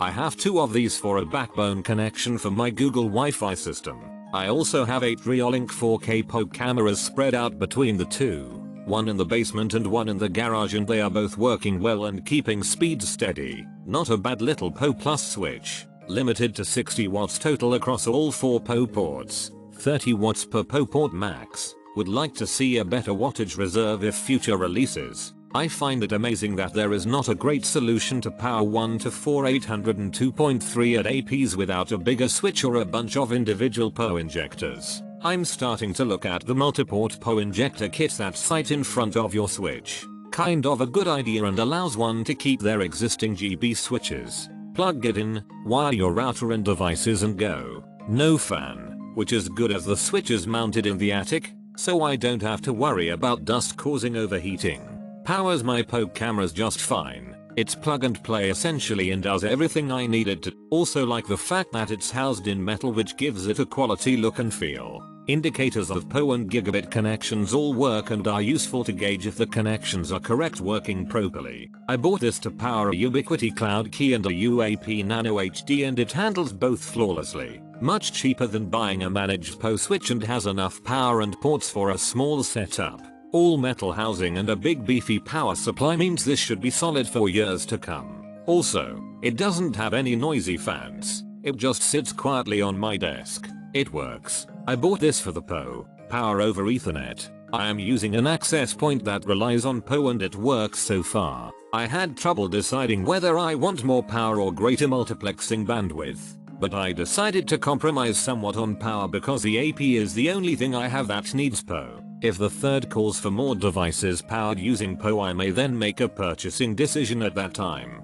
I have 2 of these for a backbone connection for my Google Wi-Fi system. I also have 8 Reolink 4K PoE cameras spread out between the 2, one in the basement and one in the garage, and they are both working well and keeping speed steady. Not a bad little PoE Plus switch, limited to 60 watts total across all 4 PoE ports, 30 watts per PoE port max. Would like to see a better wattage reserve if future releases. I find it amazing that there is not a great solution to power 1 to 4 802.3 at APs without a bigger switch or a bunch of individual PoE injectors. I'm starting to look at the multiport PoE injector kits that sit in front of your switch. Kind of a good idea and allows one to keep their existing GB switches. Plug it in, wire your router and devices and go. No fan, which is good as the switch is mounted in the attic, so I don't have to worry about dust causing overheating. Powers my PoE cameras just fine. It's plug and play essentially and does everything I need it to. Also like the fact that it's housed in metal, which gives it a quality look and feel. Indicators of PoE and gigabit connections all work and are useful to gauge if the connections are correct working properly. I bought this to power a Ubiquiti Cloud Key and a UAP Nano HD, and it handles both flawlessly. Much cheaper than buying a managed PoE switch and has enough power and ports for a small setup. All metal housing and a big beefy power supply means this should be solid for years to come. Also, it doesn't have any noisy fans. It just sits quietly on my desk. It works. I bought this for the PoE, Power over Ethernet. I am using an access point that relies on PoE and it works so far. I had trouble deciding whether I want more power or greater multiplexing bandwidth, but I decided to compromise somewhat on power because the AP is the only thing I have that needs PoE. If the third calls for more devices powered using PoE, I may then make a purchasing decision at that time.